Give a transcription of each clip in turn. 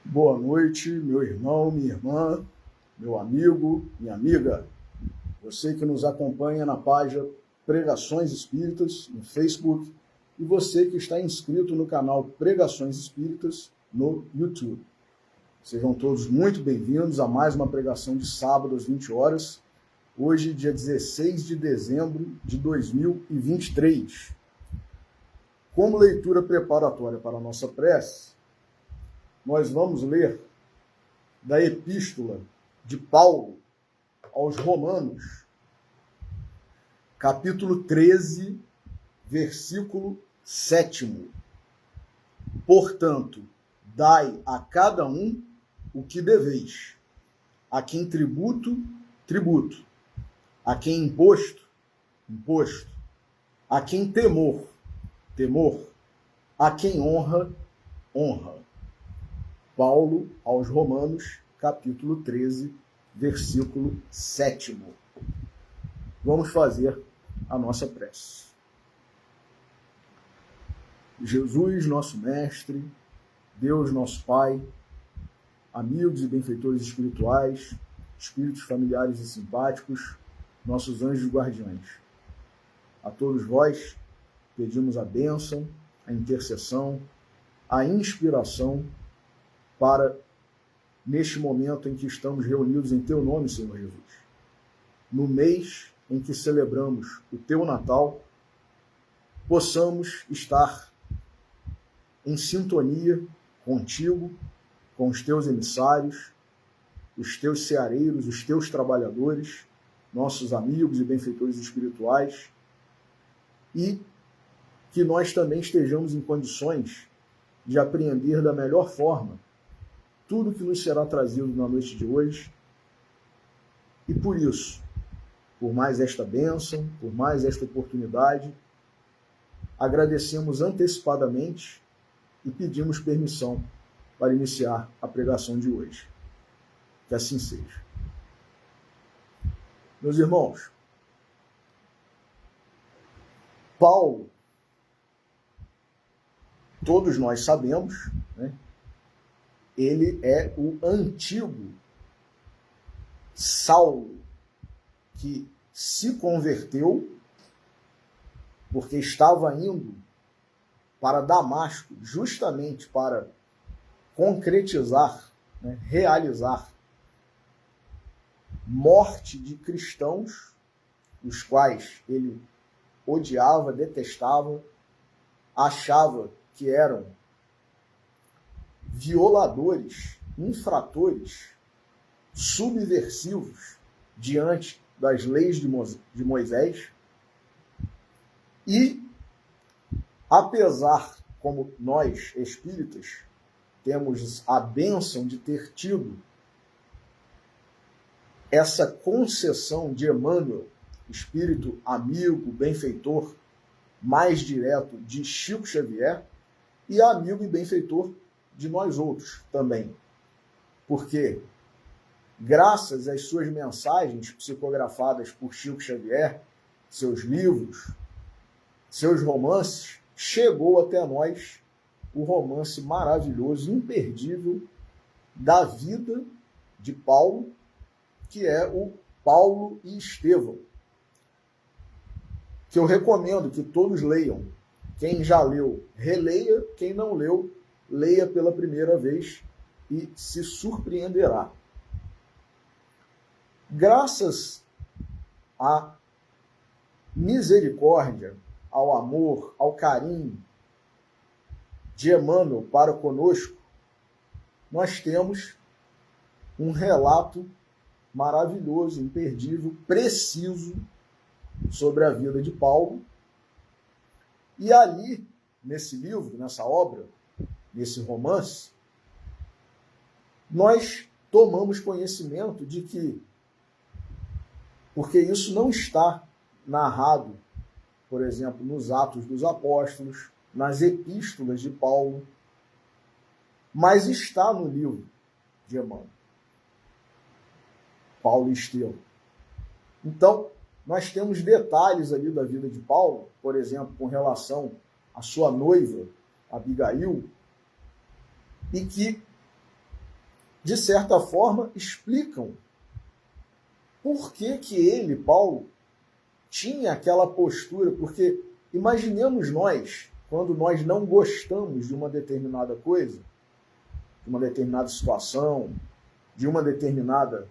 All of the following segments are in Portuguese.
Boa noite, meu irmão, minha irmã, meu amigo, minha amiga. Você que nos acompanha na página Pregações Espíritas no Facebook e você que está inscrito no canal Pregações Espíritas no YouTube. Sejam todos muito bem-vindos a mais uma pregação de sábado às 20 horas. Hoje, dia 16 de dezembro de 2023. Como leitura preparatória para a nossa prece, nós vamos ler da Epístola de Paulo aos Romanos, capítulo 13, versículo 7. Portanto, dai a cada um o que deveis. A quem tributo, tributo. A quem imposto, imposto. A quem temor, temor. A quem honra, honra. Paulo aos Romanos, capítulo 13, versículo 7. Vamos fazer a nossa prece. Jesus, nosso Mestre, Deus, nosso Pai, amigos e benfeitores espirituais, espíritos familiares e simpáticos, nossos anjos guardiães. A todos vós pedimos a bênção, a intercessão, a inspiração para, neste momento em que estamos reunidos em Teu nome, Senhor Jesus, no mês em que celebramos o Teu Natal, possamos estar em sintonia contigo, com os Teus emissários, os Teus ceareiros, os Teus trabalhadores, nossos amigos e benfeitores espirituais, e que nós também estejamos em condições de apreender da melhor forma tudo que nos será trazido na noite de hoje. E por isso, por mais esta bênção, por mais esta oportunidade, agradecemos antecipadamente e pedimos permissão para iniciar a pregação de hoje. Que assim seja. Meus irmãos, Paulo, todos nós sabemos, né? Ele é o antigo Saulo, que se converteu porque estava indo para Damasco justamente para concretizar, né, realizar morte de cristãos, os quais ele odiava, detestava, achava que eram violadores, infratores, subversivos diante das leis de Moisés. E, apesar, como nós, espíritas, temos a bênção de ter tido essa concessão de Emmanuel, espírito amigo, benfeitor, mais direto de Chico Xavier, e amigo e benfeitor de nós outros também. Porque, graças às suas mensagens psicografadas por Chico Xavier, seus livros, seus romances, chegou até nós o romance maravilhoso, imperdível, da vida de Paulo, que é o Paulo e Estevão, que eu recomendo que todos leiam. Quem já leu, releia. Quem não leu, leia pela primeira vez e se surpreenderá. Graças à misericórdia, ao amor, ao carinho de Emmanuel para conosco, nós temos um relato maravilhoso, imperdível, preciso sobre a vida de Paulo. E ali, nesse livro, nessa obra, nesse romance, nós tomamos conhecimento de que, porque isso não está narrado, por exemplo, nos Atos dos Apóstolos, nas epístolas de Paulo, mas está no livro de Emmanuel, Paulo e Estevão. Então, nós temos detalhes ali da vida de Paulo, por exemplo, com relação à sua noiva, Abigail, e que de certa forma, explicam por que ele, Paulo, tinha aquela postura. Porque imaginemos nós, quando nós não gostamos de uma determinada coisa, de uma determinada situação, de uma determinada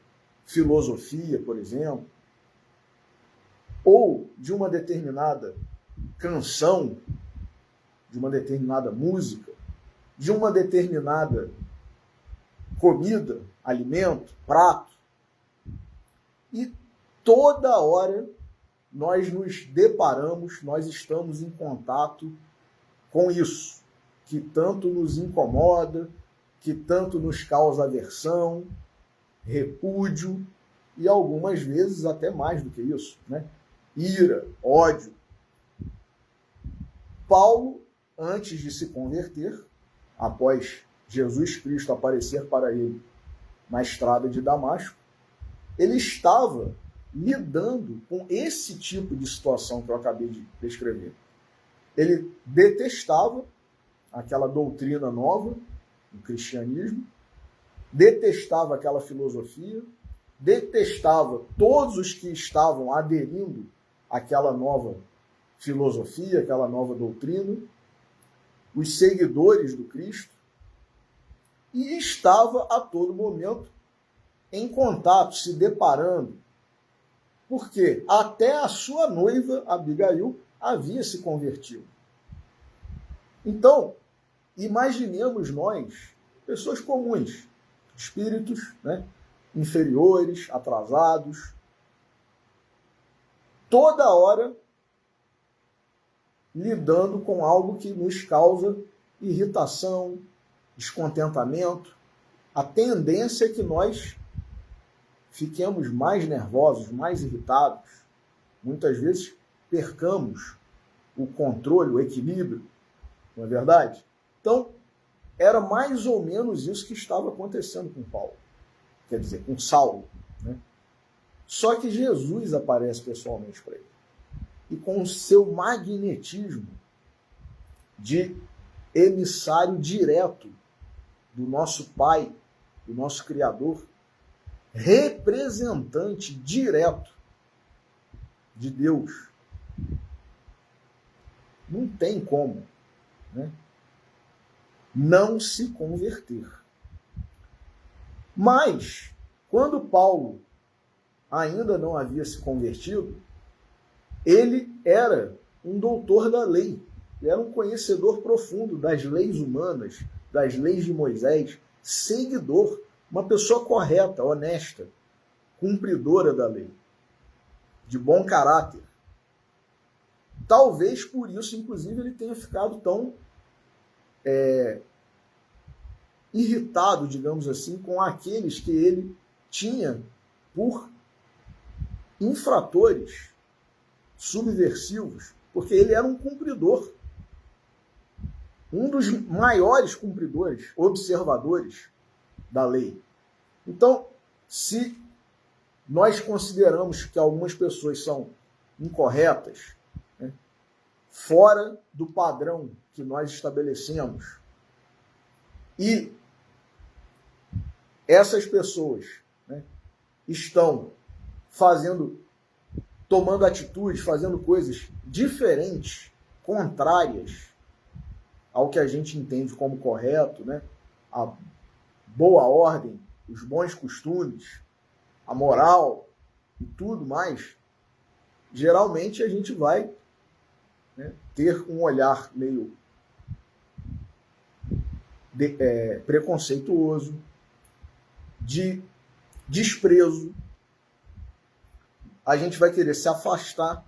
filosofia, por exemplo, ou de uma determinada canção, de uma determinada música, de uma determinada comida, alimento, prato. E toda hora nós nos deparamos, nós estamos em contato com isso, que tanto nos incomoda, que tanto nos causa aversão, repúdio e algumas vezes até mais do que isso, né? Ira, ódio. Paulo, antes de se converter, após Jesus Cristo aparecer para ele na estrada de Damasco, ele estava lidando com esse tipo de situação que eu acabei de descrever. Ele detestava aquela doutrina nova do cristianismo, detestava aquela filosofia, detestava todos os que estavam aderindo àquela nova filosofia, aquela nova doutrina, os seguidores do Cristo, e estava a todo momento em contato, se deparando, porque até a sua noiva, Abigail, havia se convertido. Então, imaginemos nós, pessoas comuns, espíritos, né, inferiores, atrasados, toda hora lidando com algo que nos causa irritação, descontentamento. A tendência é que nós fiquemos mais nervosos, mais irritados. Muitas vezes percamos o controle, o equilíbrio, não é verdade? Então, era mais ou menos isso que estava acontecendo com Paulo. Quer dizer, com Saulo, né? Só que Jesus aparece pessoalmente para ele. E com o seu magnetismo de emissário direto do nosso Pai, do nosso Criador, representante direto de Deus. Não tem como, né, não se converter. Mas, quando Paulo ainda não havia se convertido, ele era um doutor da lei, ele era um conhecedor profundo das leis humanas, das leis de Moisés, seguidor, uma pessoa correta, honesta, cumpridora da lei, de bom caráter. Talvez por isso, inclusive, ele tenha ficado tão irritado, digamos assim, com aqueles que ele tinha por infratores, subversivos, porque ele era um cumpridor, um dos maiores cumpridores, observadores da lei. Então, se nós consideramos que algumas pessoas são incorretas, né, fora do padrão que nós estabelecemos, e essas pessoas, né, estão tomando atitudes, fazendo coisas diferentes, contrárias ao que a gente entende como correto, né, a boa ordem, os bons costumes, a moral e tudo mais, geralmente a gente vai, né, ter um olhar meio preconceituoso, de desprezo. A gente vai querer se afastar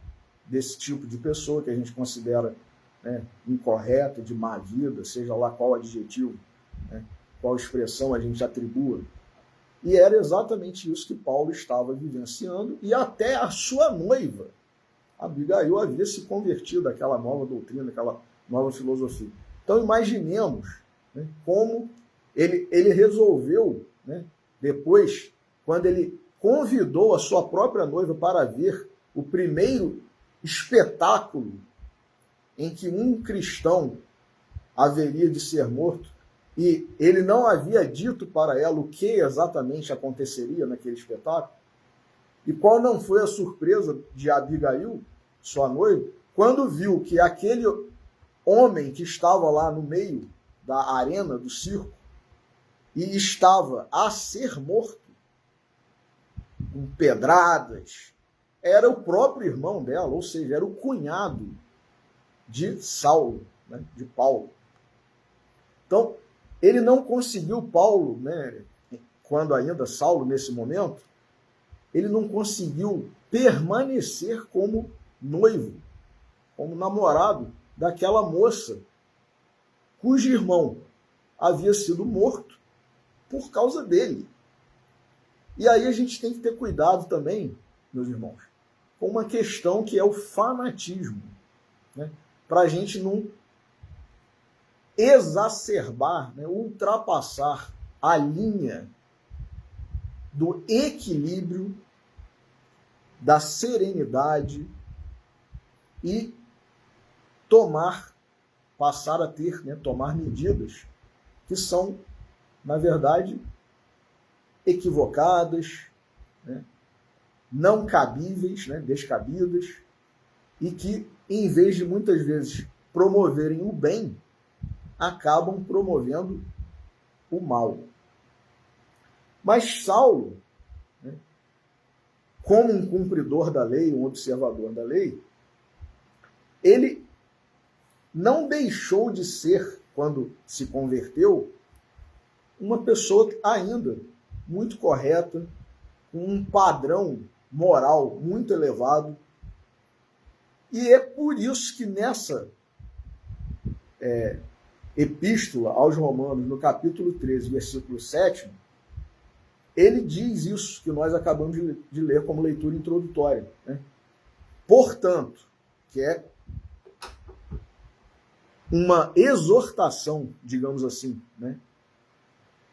desse tipo de pessoa que a gente considera, né, incorreta, de má vida, seja lá qual adjetivo, né, qual expressão a gente atribua. E era exatamente isso que Paulo estava vivenciando, e até a sua noiva, Abigail, havia se convertido àquela nova doutrina, àquela nova filosofia. Então imaginemos, né, como ele resolveu, né, depois, quando ele convidou a sua própria noiva para ver o primeiro espetáculo em que um cristão haveria de ser morto, e ele não havia dito para ela o que exatamente aconteceria naquele espetáculo? E qual não foi a surpresa de Abigail, sua noiva, quando viu que aquele homem que estava lá no meio da arena do circo e estava a ser morto com pedradas, era o próprio irmão dela, ou seja, era o cunhado de Saulo, né, de Paulo. Então, ele não conseguiu, Paulo, né, quando ainda Saulo, nesse momento, ele não conseguiu permanecer como noivo, como namorado daquela moça cujo irmão havia sido morto por causa dele. E aí a gente tem que ter cuidado também, meus irmãos, com uma questão que é o fanatismo, né? Para a gente não exacerbar, né, ultrapassar a linha do equilíbrio, da serenidade e passar a ter, né, tomar medidas que são, na verdade, equivocadas, né, não cabíveis, né, descabidas, e que, em vez de muitas vezes promoverem o bem, acabam promovendo o mal. Mas Saulo, né, como um cumpridor da lei, um observador da lei, ele não deixou de ser, quando se converteu, uma pessoa ainda muito correta, com um padrão moral muito elevado. E é por isso que nessa epístola aos Romanos, no capítulo 13, versículo 7, ele diz isso que nós acabamos de ler como leitura introdutória, né? Portanto, que é uma exortação, digamos assim, né?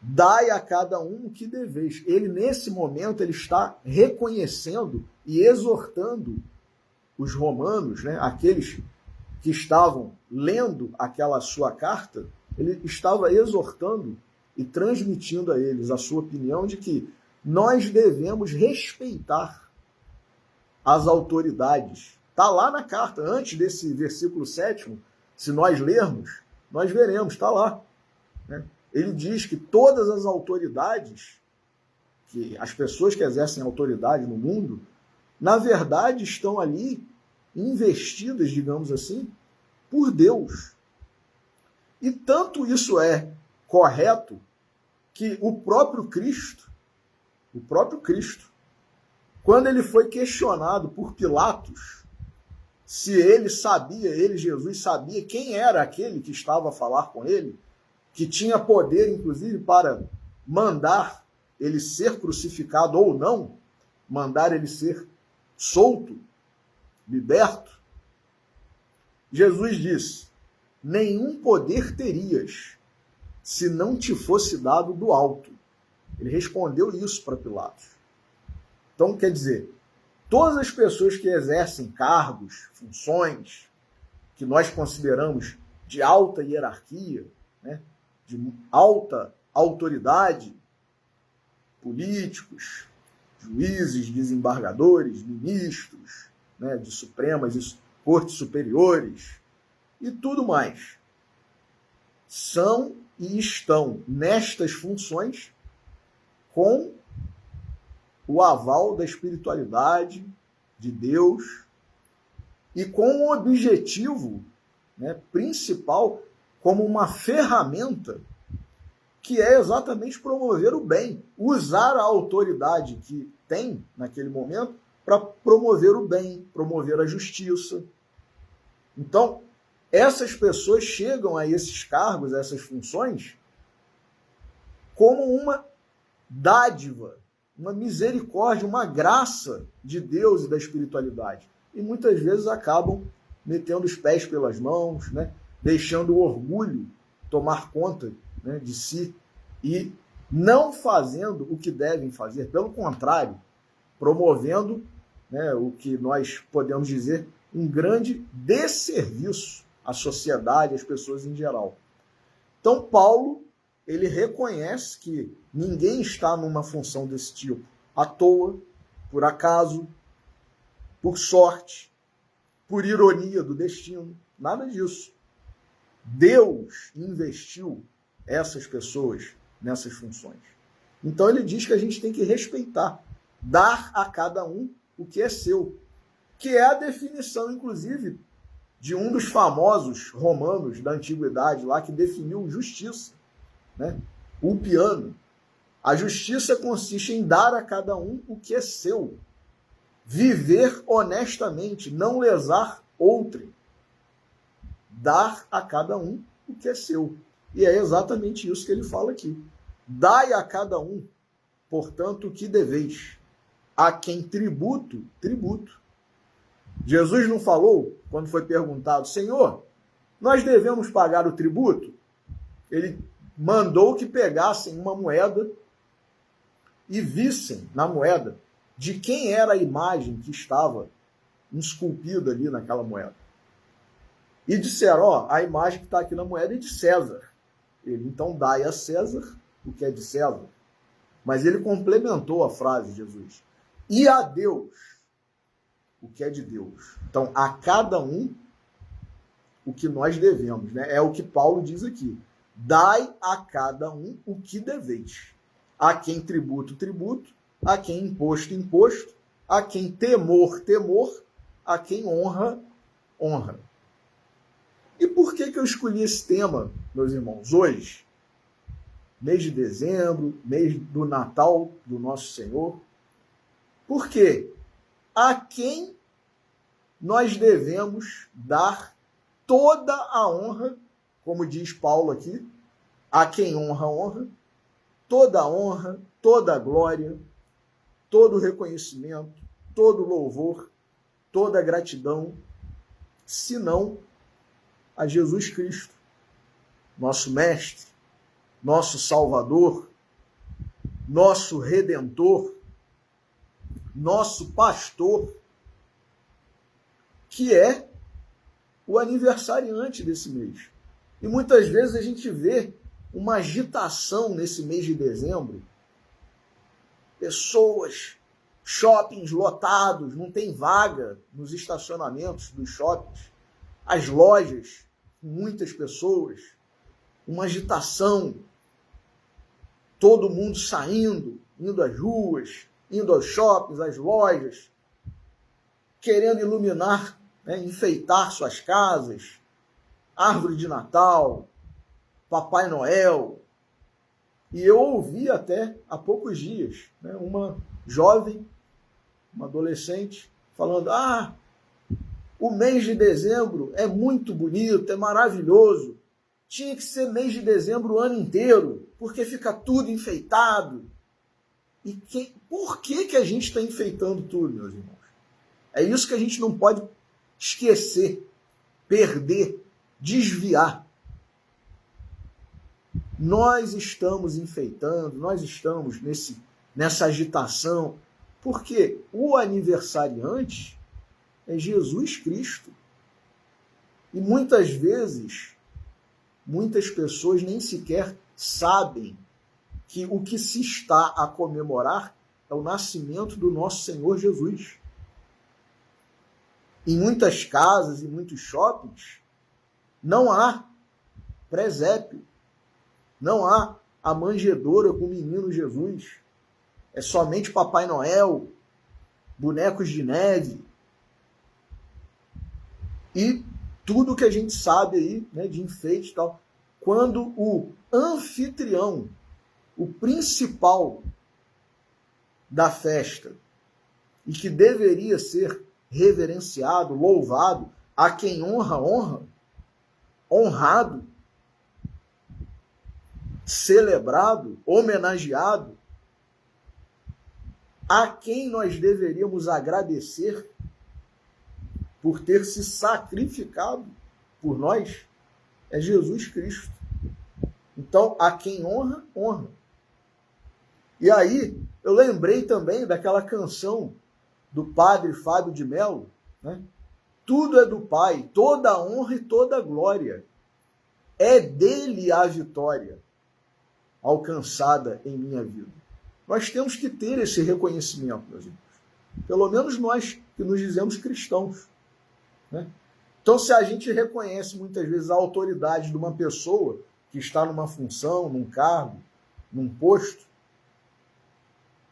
Dai a cada um o que deveis. Ele, nesse momento, ele está reconhecendo e exortando os romanos, né? Aqueles que estavam lendo aquela sua carta, ele estava exortando e transmitindo a eles a sua opinião de que nós devemos respeitar as autoridades. Está lá na carta, antes desse versículo 7º, se nós lermos, nós veremos, está lá, né? Ele diz que todas as autoridades, que as pessoas que exercem autoridade no mundo, na verdade estão ali investidas, digamos assim, por Deus. E tanto isso é correto que o próprio Cristo, quando ele foi questionado por Pilatos, se ele Jesus sabia quem era aquele que estava a falar com ele, que tinha poder, inclusive, para mandar ele ser crucificado ou não, mandar ele ser solto, liberto, Jesus disse: nenhum poder terias se não te fosse dado do alto. Ele respondeu isso para Pilatos. Então, quer dizer, todas as pessoas que exercem cargos, funções, que nós consideramos de alta hierarquia, né, de alta autoridade, políticos, juízes, desembargadores, ministros, né, de supremas e cortes superiores e tudo mais, são e estão nestas funções com o aval da espiritualidade de Deus e com o objetivo, né, principal, como uma ferramenta que é exatamente promover o bem, usar a autoridade que tem naquele momento para promover o bem, promover a justiça. Então, essas pessoas chegam a esses cargos, a essas funções, como uma dádiva, uma misericórdia, uma graça de Deus e da espiritualidade. E muitas vezes acabam metendo os pés pelas mãos, né? Deixando o orgulho tomar conta, né, de si e não fazendo o que devem fazer. Pelo contrário, promovendo, né, o que nós podemos dizer um grande desserviço à sociedade, às pessoas em geral. Então, Paulo, ele reconhece que ninguém está numa função desse tipo à toa, por acaso, por sorte, por ironia do destino, nada disso. Deus investiu essas pessoas nessas funções. Então ele diz que a gente tem que respeitar, dar a cada um o que é seu, que é a definição, inclusive, de um dos famosos romanos da antiguidade lá que definiu justiça, né? Ulpiano. A justiça consiste em dar a cada um o que é seu, viver honestamente, não lesar outrem, dar a cada um o que é seu. E é exatamente isso que ele fala aqui. Dai a cada um, portanto, o que deveis. A quem tributo, tributo. Jesus não falou, quando foi perguntado, Senhor, nós devemos pagar o tributo? Ele mandou que pegassem uma moeda e vissem na moeda de quem era a imagem que estava esculpida ali naquela moeda. E disseram, ó, a imagem que está aqui na moeda é de César. Ele, então, dai a César o que é de César. Mas ele complementou a frase, Jesus. E a Deus o que é de Deus. Então, a cada um o que nós devemos, né? É o que Paulo diz aqui. Dai a cada um o que deveis. A quem tributo, tributo. A quem imposto, imposto. A quem temor, temor. A quem honra, honra. E por que eu escolhi esse tema, meus irmãos, hoje? Mês de dezembro, mês do Natal do Nosso Senhor. Por quê? A quem nós devemos dar toda a honra, como diz Paulo aqui, a quem honra, honra, toda a honra, toda a glória, todo o reconhecimento, todo o louvor, toda a gratidão, senão a Jesus Cristo, nosso Mestre, nosso Salvador, nosso Redentor, nosso Pastor, que é o aniversariante desse mês. E muitas vezes a gente vê uma agitação nesse mês de dezembro, pessoas, shoppings lotados, não tem vaga nos estacionamentos dos shoppings, as lojas, muitas pessoas, uma agitação, todo mundo saindo, indo às ruas, indo aos shoppings, às lojas, querendo iluminar, né, enfeitar suas casas, árvore de Natal, Papai Noel. E eu ouvi até há poucos dias, né, uma jovem, uma adolescente, falando, o mês de dezembro é muito bonito, é maravilhoso. Tinha que ser mês de dezembro o ano inteiro, porque fica tudo enfeitado. E por que a gente está enfeitando tudo, meus irmãos? É isso que a gente não pode esquecer, perder, desviar. Nós estamos enfeitando, nós estamos nessa agitação, porque o aniversariante é Jesus Cristo. E muitas vezes, muitas pessoas nem sequer sabem que o que se está a comemorar é o nascimento do nosso Senhor Jesus. Em muitas casas, em muitos shoppings, não há presépio, não há a manjedoura com o menino Jesus. É somente Papai Noel, bonecos de neve e tudo que a gente sabe aí, né, de enfeite e tal. Quando o anfitrião, o principal da festa, e que deveria ser reverenciado, louvado, a quem honra, honra, honrado, celebrado, homenageado, a quem nós deveríamos agradecer por ter se sacrificado por nós, é Jesus Cristo. Então, a quem honra, honra. E aí, eu lembrei também daquela canção do padre Fábio de Mello, né? Tudo é do Pai, toda a honra e toda a glória. É dele a vitória. alcançada em minha vida. Nós temos que ter esse reconhecimento, meus irmãos. Pelo menos nós que nos dizemos cristãos, né? Então, se a gente reconhece muitas vezes a autoridade de uma pessoa que está numa função, num cargo, num posto,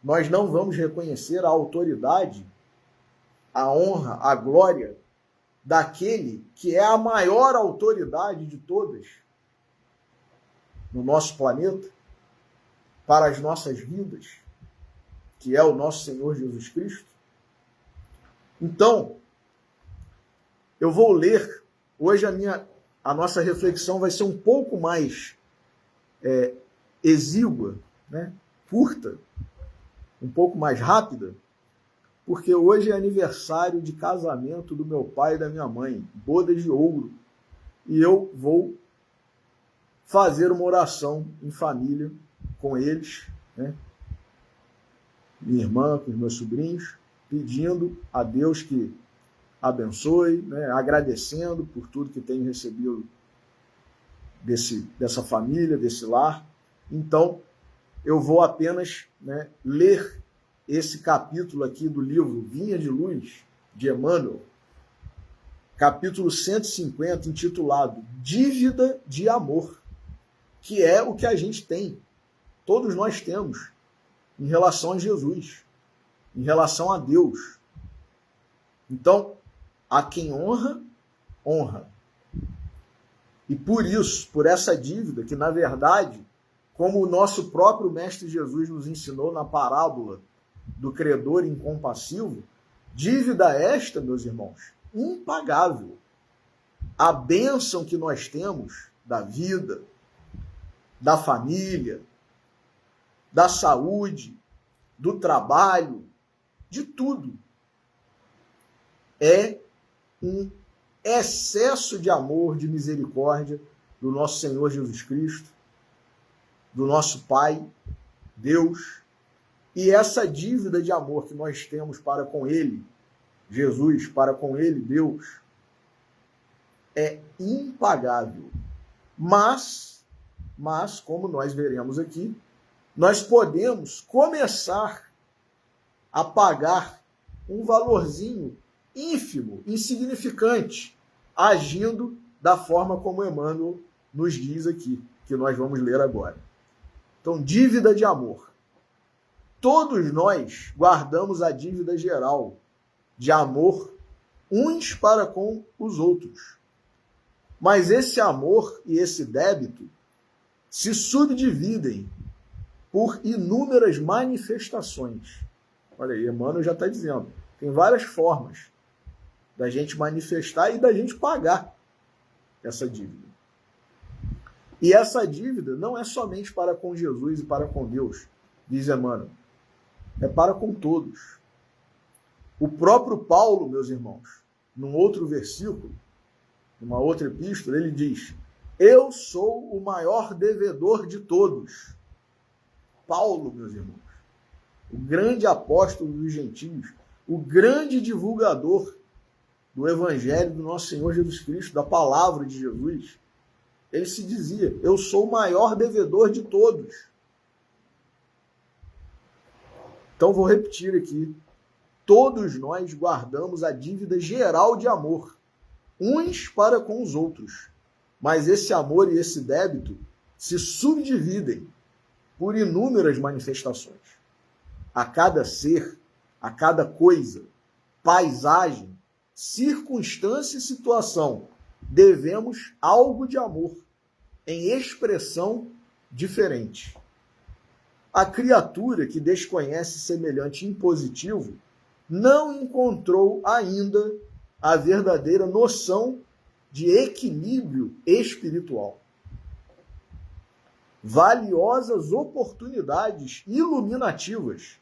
nós não vamos reconhecer a autoridade, a honra, a glória daquele que é a maior autoridade de todas no nosso planeta, para as nossas vidas, que é o nosso Senhor Jesus Cristo. Então, eu vou ler, hoje a nossa reflexão vai ser um pouco mais exígua, né? Curta, um pouco mais rápida, porque hoje é aniversário de casamento do meu pai e da minha mãe, bodas de ouro, e eu vou fazer uma oração em família com eles, né? Minha irmã, com os meus sobrinhos, pedindo a Deus que abençoe, né? Agradecendo por tudo que tenho recebido dessa família, desse lar. Então, eu vou apenas, né, ler esse capítulo aqui do livro Vinha de Luz, de Emmanuel, capítulo 150, intitulado Dívida de Amor, que é o que a gente tem, todos nós temos, em relação a Jesus, em relação a Deus. Então, a quem honra, honra. E por isso, por essa dívida, que na verdade, como o nosso próprio Mestre Jesus nos ensinou na parábola do credor incompassivo, dívida esta, meus irmãos, impagável. A bênção que nós temos da vida, da família, da saúde, do trabalho, de tudo, é um excesso de amor, de misericórdia do nosso Senhor Jesus Cristo, do nosso Pai, Deus, e essa dívida de amor que nós temos para com Ele, Jesus, para com Ele, Deus, é impagável. Mas, como nós veremos aqui, nós podemos começar a pagar um valorzinho ínfimo, insignificante, agindo da forma como Emmanuel nos diz aqui, que nós vamos ler agora. Então, dívida de amor. Todos nós guardamos a dívida geral de amor uns para com os outros. Mas esse amor e esse débito se subdividem por inúmeras manifestações. Olha aí, Emmanuel já está dizendo, tem várias formas da gente manifestar e da gente pagar essa dívida. E essa dívida não é somente para com Jesus e para com Deus, diz Emmanuel, é para com todos. O próprio Paulo, meus irmãos, num outro versículo, numa outra epístola, ele diz, eu sou o maior devedor de todos. Paulo, meus irmãos, o grande apóstolo dos gentios, o grande divulgador do Evangelho do nosso Senhor Jesus Cristo, da palavra de Jesus, ele se dizia, eu sou o maior devedor de todos. Então vou repetir aqui, todos nós guardamos a dívida geral de amor, uns para com os outros, mas esse amor e esse débito se subdividem por inúmeras manifestações. A cada ser, a cada coisa, paisagem, circunstância e situação, devemos algo de amor, em expressão diferente. A criatura que desconhece semelhante impositivo não encontrou ainda a verdadeira noção de equilíbrio espiritual. Valiosas oportunidades iluminativas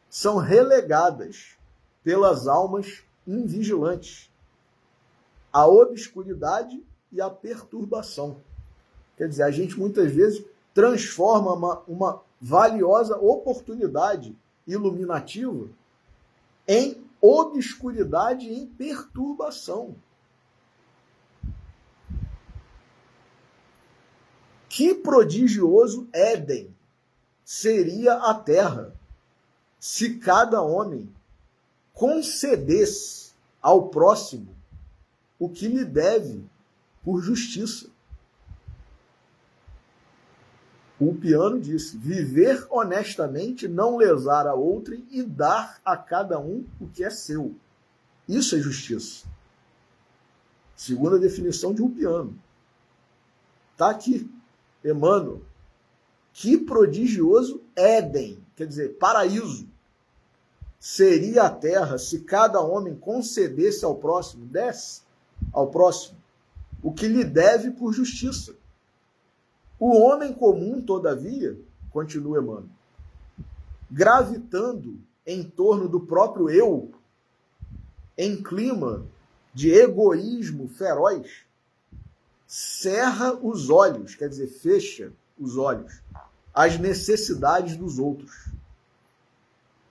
são relegadas pelas almas invigilantes à obscuridade e à perturbação. Quer dizer, a gente muitas vezes transforma uma valiosa oportunidade iluminativa em obscuridade e em perturbação. Que prodigioso Éden seria a terra se cada homem concedesse ao próximo o que lhe deve por justiça. O Ulpiano disse: viver honestamente, não lesar a outrem e dar a cada um o que é seu. Isso é justiça. Segundo a definição de Ulpiano. Está aqui, Emmanuel. Que prodigioso Éden, quer dizer, paraíso, seria a terra se cada homem concedesse ao próximo, desse ao próximo, o que lhe deve por justiça. O homem comum, todavia, continua Emmanuel, gravitando em torno do próprio eu, em clima de egoísmo feroz, cerra os olhos, quer dizer, fecha os olhos, às necessidades dos outros.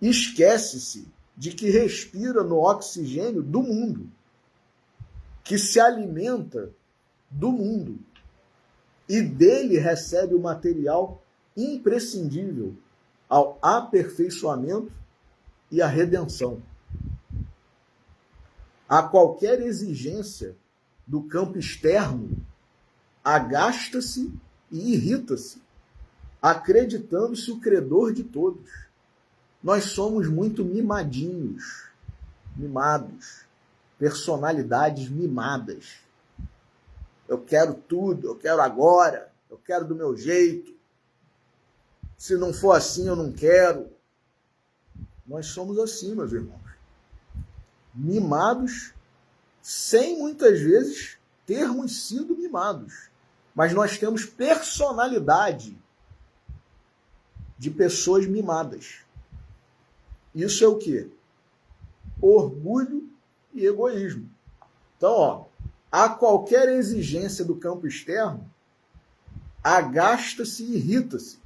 Esquece-se de que respira no oxigênio do mundo, que se alimenta do mundo e dele recebe o material imprescindível ao aperfeiçoamento e à redenção. A qualquer exigência do campo externo, agasta-se e irrita-se, acreditando-se o credor de todos. Nós somos muito mimadinhos, mimados, personalidades mimadas. Eu quero tudo, eu quero agora, eu quero do meu jeito. Se não for assim, eu não quero. Nós somos assim, meus irmãos. Mimados, sem muitas vezes termos sido mimados. Mas nós temos personalidade de pessoas mimadas. Isso é o quê? Orgulho e egoísmo. Então, a qualquer exigência do campo externo, agasta-se e irrita-se,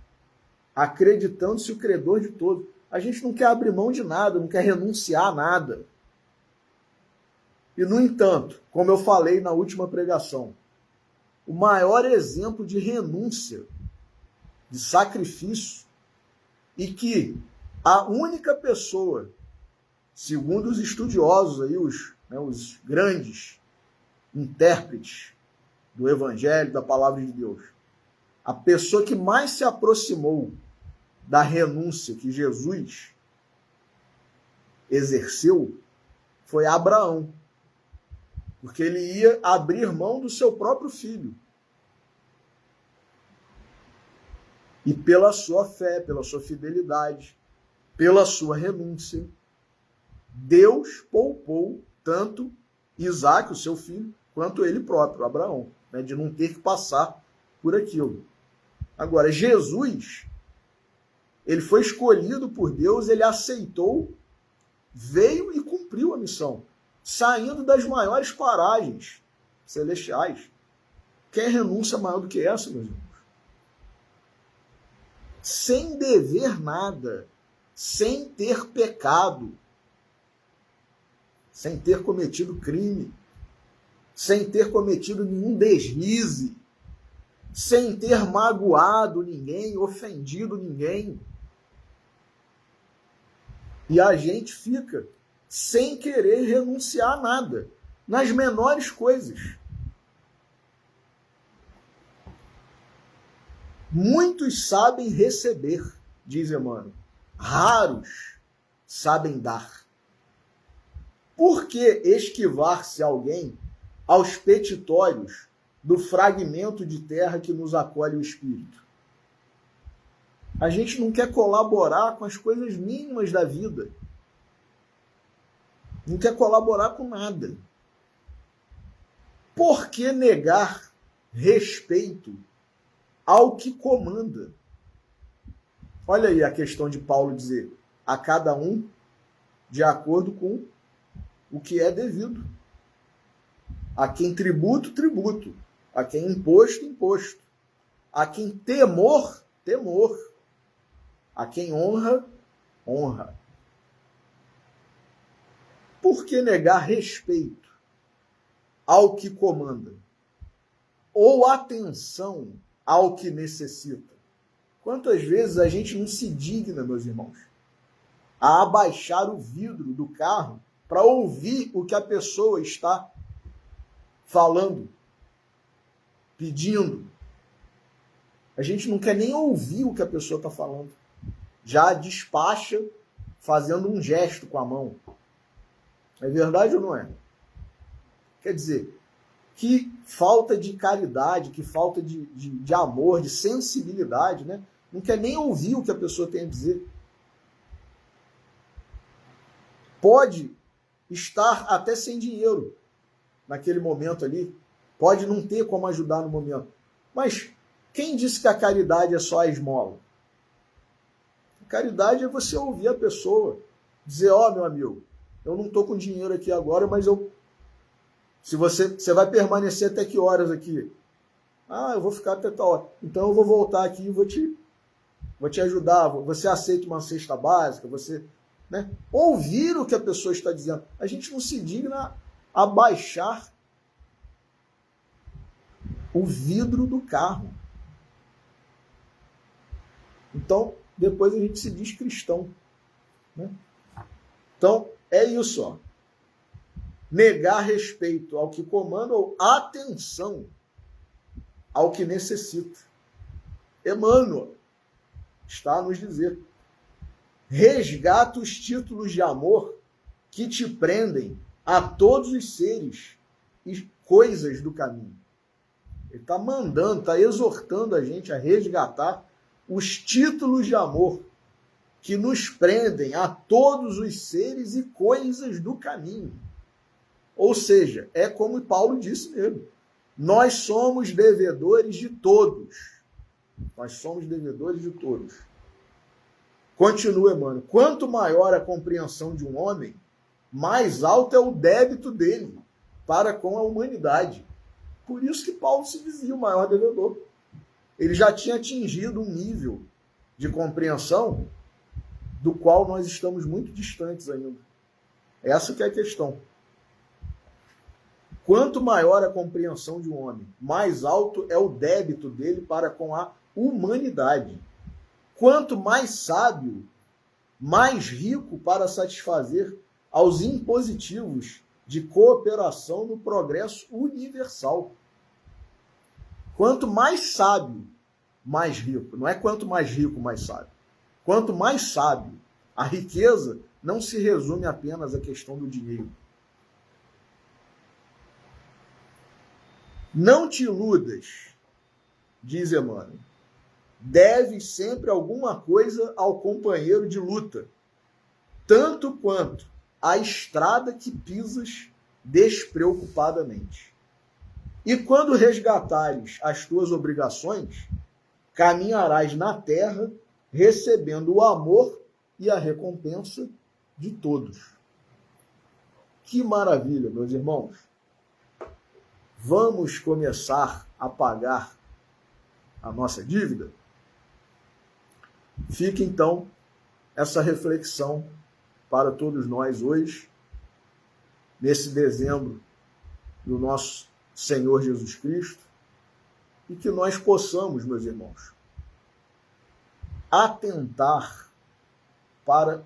acreditando-se o credor de todos. A gente não quer abrir mão de nada, não quer renunciar a nada. E, no entanto, como eu falei na última pregação, o maior exemplo de renúncia, de sacrifício, e que a única pessoa, segundo os estudiosos, aí, os grandes intérpretes do Evangelho, da Palavra de Deus, a pessoa que mais se aproximou da renúncia que Jesus exerceu foi Abraão, porque ele ia abrir mão do seu próprio filho. E pela sua fé, pela sua fidelidade, pela sua renúncia, Deus poupou tanto Isaac, o seu filho, quanto ele próprio, Abraão, né, de não ter que passar por aquilo. Agora, Jesus, ele foi escolhido por Deus, ele aceitou, veio e cumpriu a missão, saindo das maiores paragens celestiais. Quer renúncia maior do que essa, meus irmãos? Sem dever nada, sem ter pecado, sem ter cometido crime, sem ter cometido nenhum deslize, sem ter magoado ninguém, ofendido ninguém. E a gente fica sem querer renunciar a nada, nas menores coisas. Muitos sabem receber, diz Emmanuel, raros sabem dar. Por que esquivar-se alguém aos petitórios do fragmento de terra que nos acolhe o Espírito? A gente não quer colaborar com as coisas mínimas da vida. Não quer colaborar com nada. Por que negar respeito ao que comanda? Olha aí a questão de Paulo dizer: a cada um de acordo com o que é devido. A quem tributo, tributo. A quem imposto, imposto. A quem temor, temor. A quem honra, honra. Por que negar respeito ao que comanda? Ou atenção ao que necessita. Quantas vezes a gente não se digna, meus irmãos, a abaixar o vidro do carro para ouvir o que a pessoa está falando, pedindo. A gente não quer nem ouvir o que a pessoa está falando. Já despacha fazendo um gesto com a mão. É verdade ou não é? Quer dizer, que falta de caridade, que falta de amor, de sensibilidade, né? Não quer nem ouvir o que a pessoa tem a dizer. Pode estar até sem dinheiro naquele momento ali, pode não ter como ajudar no momento. Mas quem disse que a caridade é só a esmola? A caridade é você ouvir a pessoa, dizer, ó, meu amigo, eu não estou com dinheiro aqui agora, mas se você vai permanecer até que horas aqui? Ah, eu vou ficar até tal hora. Então eu vou voltar aqui e vou te ajudar. Você aceita uma cesta básica? Você, né? Ouvir o que a pessoa está dizendo. A gente não se digna a baixar o vidro do carro. Então, depois a gente se diz cristão, né? Então, é isso, ó. Negar respeito ao que comanda ou atenção ao que necessita. Emmanuel está a nos dizer: resgata os títulos de amor que te prendem a todos os seres e coisas do caminho. Ele está mandando, está exortando a gente a resgatar os títulos de amor que nos prendem a todos os seres e coisas do caminho. Ou seja, é como Paulo disse mesmo, nós somos devedores de todos. Nós somos devedores de todos. Continua, Emmanuel. Quanto maior a compreensão de um homem, mais alto é o débito dele para com a humanidade. Por isso que Paulo se dizia o maior devedor. Ele já tinha atingido um nível de compreensão do qual nós estamos muito distantes ainda. Essa que é a questão. Quanto maior a compreensão de um homem, mais alto é o débito dele para com a humanidade. Quanto mais sábio, mais rico para satisfazer aos impositivos de cooperação no progresso universal. Quanto mais sábio, mais rico. Não é quanto mais rico, mais sábio. Quanto mais sábio, a riqueza não se resume apenas à questão do dinheiro. Não te iludas, diz Emmanuel. Deves sempre alguma coisa ao companheiro de luta, tanto quanto a estrada que pisas despreocupadamente. E quando resgatares as tuas obrigações, caminharás na terra recebendo o amor e a recompensa de todos. Que maravilha, meus irmãos! Vamos começar a pagar a nossa dívida? Fica então essa reflexão para todos nós hoje, nesse dezembro do nosso Senhor Jesus Cristo, e que nós possamos, meus irmãos, atentar para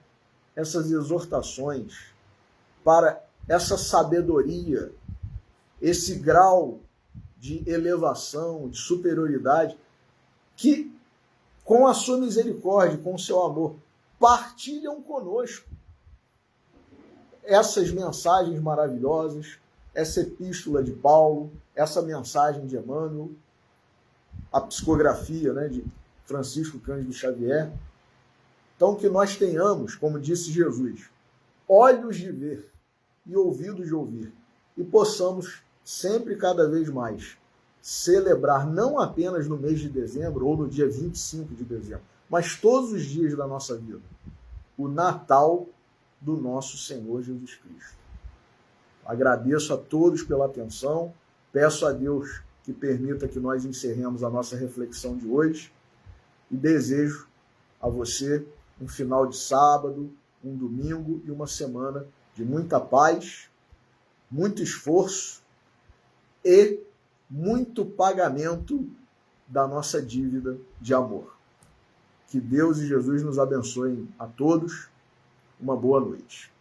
essas exortações, para essa sabedoria, esse grau de elevação, de superioridade, que, com a sua misericórdia, com o seu amor, partilham conosco essas mensagens maravilhosas, essa epístola de Paulo, essa mensagem de Emmanuel, a psicografia, né, de Francisco Cândido Xavier. Então, que nós tenhamos, como disse Jesus, olhos de ver e ouvidos de ouvir, e possamos sempre, cada vez mais, celebrar não apenas no mês de dezembro ou no dia 25 de dezembro, mas todos os dias da nossa vida, o Natal do nosso Senhor Jesus Cristo. Agradeço a todos pela atenção, peço a Deus que permita que nós encerremos a nossa reflexão de hoje e desejo a você um final de sábado, um domingo e uma semana de muita paz, muito esforço e muito pagamento da nossa dívida de amor. Que Deus e Jesus nos abençoem a todos. Uma boa noite.